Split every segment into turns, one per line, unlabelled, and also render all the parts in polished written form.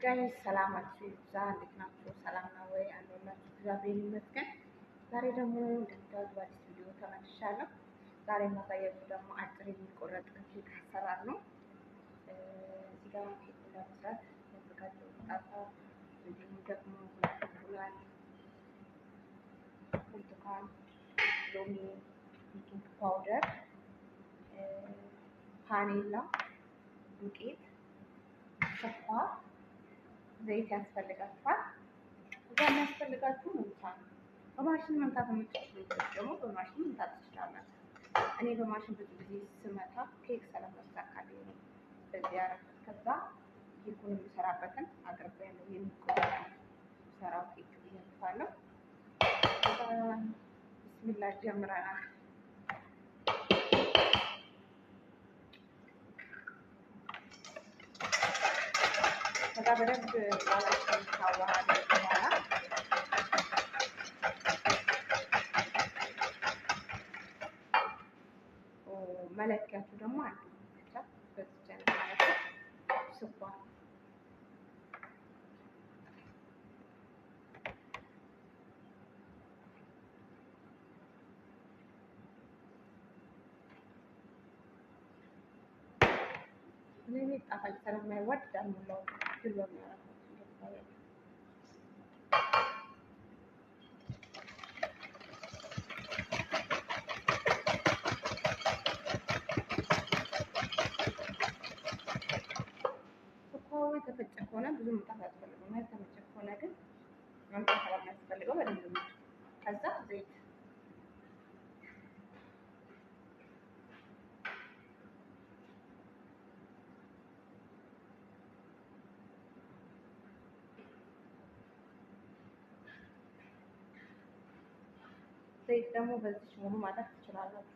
ጋይስ ሰላማችሁ ይብዛ። እንዴት ናችሁ? ሰላም ነው ወይ? አለሁላችሁ። እግዚአብሔር ይመስገን። ዛሬ ደግሞ እንደምታዩት በአዲስ ቪዲዮ ተመልሻለሁ። ዛሬ የማሳያችሁ ደግሞ አጭር የሚቆረጥ ኬክ አሰራር ነው። እዚህ ጋር ኬክ ለመስራት ያዘጋጀው ጣጣ፣ እንዲሁም ደግሞ እንቁላል፣ ብርቱካን፣ ሎሚ፣ ቤኪንግ ፓውደር፣ ቫኒላ ዱቄት፣ ስኳር፣ ዘይት ያስፈልጋችኋል። እዛ የሚያስፈልጋችሁ መምቻ ነው። በማሽን መምታት የምትችሉት ደግሞ በማሽን መምታት ትችላላችሁ። እኔ በማሽን ብዙ ጊዜ ስመታ ኬክ ስለማሳካልኝ ነው በዚህ ያደረኩት። ከዛ ኬኩን የምሰራበትን አቅርቤያለሁ። የሚቆረጥ ሰራው ኬክ እየምታለሁ። ብስሚላ ጀምረናል። ከዛ በደንብ ባላችን ታዋሃደ በኋላ መለኪያችሁ ደግሞ አንዱ ብቻ በዚህ አይነት ማለት ነው። ስኳር እኔ ጣፋጭ ስለማይወድ ዳልሙላው ግሎ የሚያረጋግጥ ይታያል። ስኳሩ የተፈጨ ከሆነ ብዙ መምጣት አያስፈልገውም። ያልተፈጨ ከሆነ ግን መምጣት ስለሚያስፈልገው በደንብ ነው። ከዛ ዘይት ዘይት ደግሞ በዚህ ሙሉ ማድረግ ትችላላችሁ።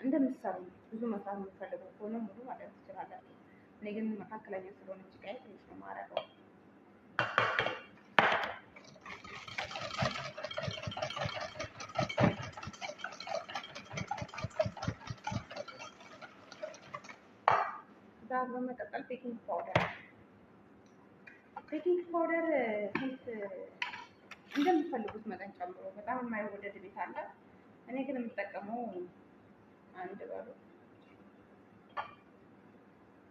እንደምትሰሩ ብዙ መስራት የምትፈልጉ ከሆነ ሙሉ ማድረግ ትችላላችሁ። እኔ ግን መካከለኛ ስለሆነች ጋር ትንሽ ነው የማደርገው። እዛ በመቀጠል ቤኪንግ ፓውደር ስንት እንደምትፈልጉት መጠን ጨምሮ። በጣም የማይወደድ ቤት አለ። እኔ ግን የምጠቀመው አንድ በሉ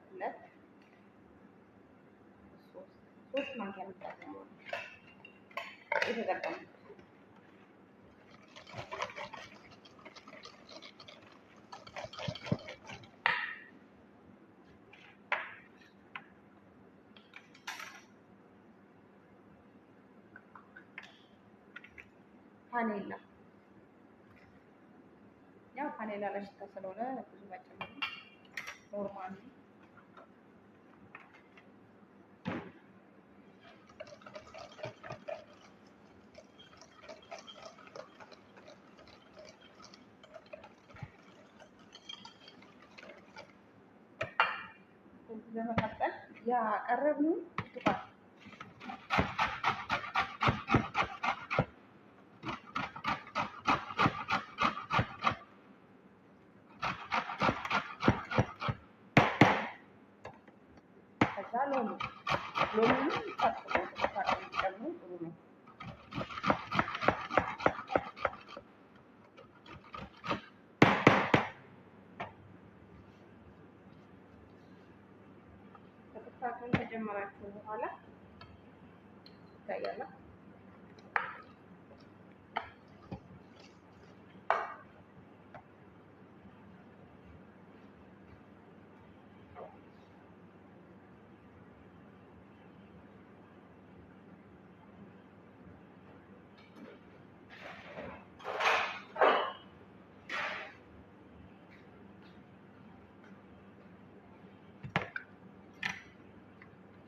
ሁለት ሶስት ማንኪያ የምጠቀመው የተጠቀሙት። ቫኒላ ያው ቫኒላ ለሽታ ስለሆነ ብዙ ባጨምሩ ኖርማል ነው። በመቀጠል ያቀረብነው ብርቱካን ከዛ ሎሚ ጨምሩ ጥሩ ነው። ከጥፋቱን ከጀመራችሁ በኋላ ይታያል።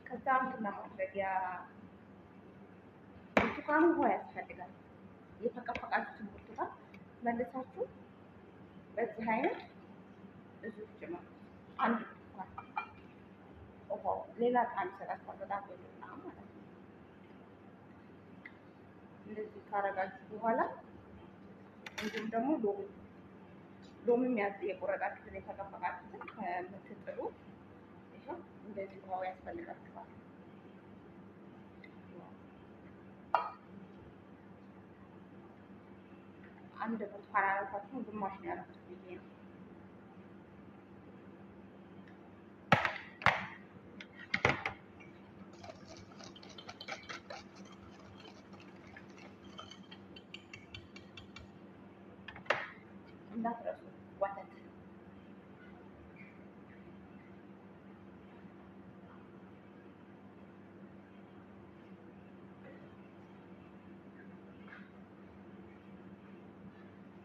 ከዛ እንትን ለማድረጊያ ብርቱካኑ ውሃ ያስፈልጋል። የፈቀፈቃችሁትን ብርቱካን መልሳችሁ በዚህ አይነት እዚህ ጭምር አንድ ብርቱካን ውሃው ሌላ ጣም ይሰጣችኋል። በጣም ወይና ማለት ነው። እንደዚህ ካረጋችሁ በኋላ እንዲሁም ደግሞ ሎሚ የቆረጣችሁትን የፈቀፈቃችሁትን ከምትጥሉ እንደዚህ ውሃው ያስፈልጋችኋል። አንድ ብርቱካን አረጋችሁ ግማሽ ነው ያደረኩት ብዬ ነው። እንዳትረሱ ወተት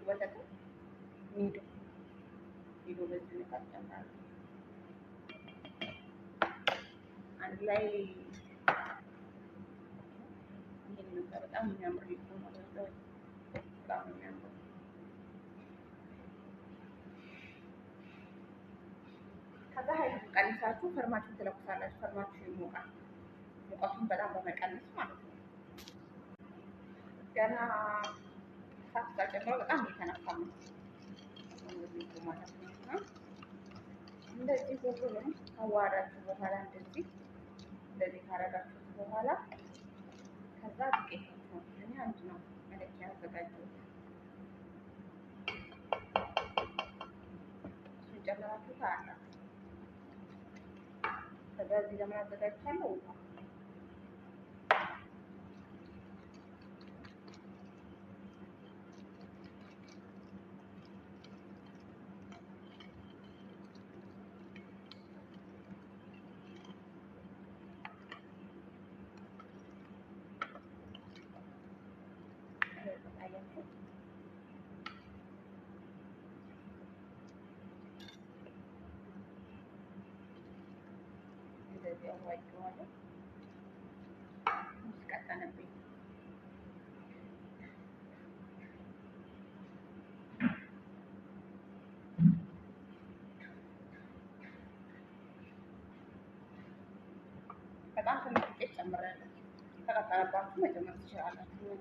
ወተት ኒዶ በዚህ ልክ ጨምራለሁ። አንድ ላይ ይሄን በጣም የሚያምር ሊሆን ማለት ነው። በጣም የሚያምር ከዛ ኃይል ቀንሳችሁ ፈርማችሁን ትለኩሳላችሁ። ፈርማችሁ ይሞቃል። ሙቀቱን በጣም በመቀነስ ማለት ነው። ገና ሳት ጨምሮ በጣም እየተነፋ ነው ማለት ነው። እንደዚህ ሁሉንም ካዋራችሁ በኋላ እንደዚህ ካረጋችሁት በኋላ ከዛ ዱቄት ነው እኔ አንድ ነው መለኪያ ያዘጋጀሁት። እሱን ጨምራችሁ ታያላችሁ። ከዛ እዚህ ለምን አዘጋጅቻለሁ ውሃ እንደዚህ አዋጭዋለሁ። ቀጠነብኝ። በጣም ትንሽ ዱቄት ጨምሬያለሁ። ተቀጠነባችሁ መጨመር ትችላላችሁ።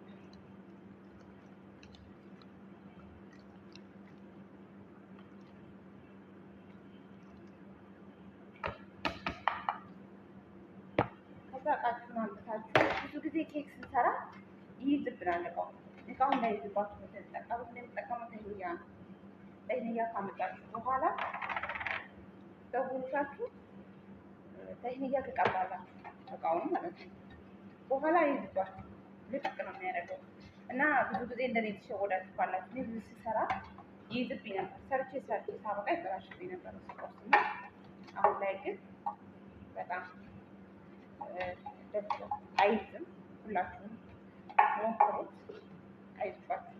እቃችሁን አምጥታችሁ ብዙ ጊዜ ኬክ ስንሰራ ይይዝብናል። እቃው እንዳይዝባችሁ የምትጠቀሙት ተህንያ ነው። ተህንያ ካመጣችሁ በኋላ በቡሩሻችሁ ተህንያ ትቀባላችሁ እቃውን ማለት ነው። በኋላ ይይዝባችሁ ልጥቅ ነው የሚያደርገው እና ብዙ ጊዜ እንደኔ ተሸወዳችሁ ካላችሁ እኔ ብዙ ስሰራ ይይዝብኝ ነበር። ሰርቼ ሳበቃ ይበላሽብኝ ነበር ስቆስና አሁን ላይ ግን በጣም አይዝም። ሁላችሁም ሞክሩት፣ አይዝባችሁ።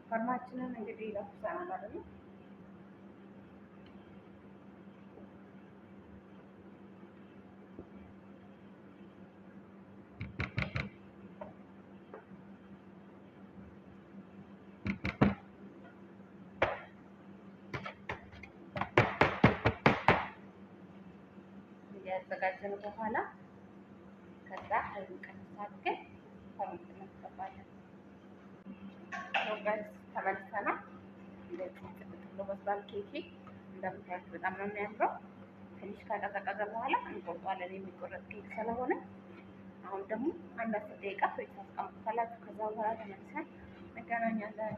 ፈርማችንን እንግዲህ ለኩሰናል አይደል? ያዘጋጀን በኋላ ከዛ ኃይሉን ቀንስ አድርገን ፈርሙን እናስገባለን። ሮጋስ ተመልሰናል። እንደዚህ ጥቅጥቅ በስሏል። ኬኬ እንደምታዩት በጣም ነው የሚያምረው። ትንሽ ከቀዘቀዘ በኋላ እንቆርጧለን። የሚቆረጥ ኬክ ስለሆነ አሁን ደግሞ አንድ 10 ደቂቃ ፍሪጅ ታስቀምጡታላችሁ። ከዛ በኋላ ተመልሰን እንገናኛለን።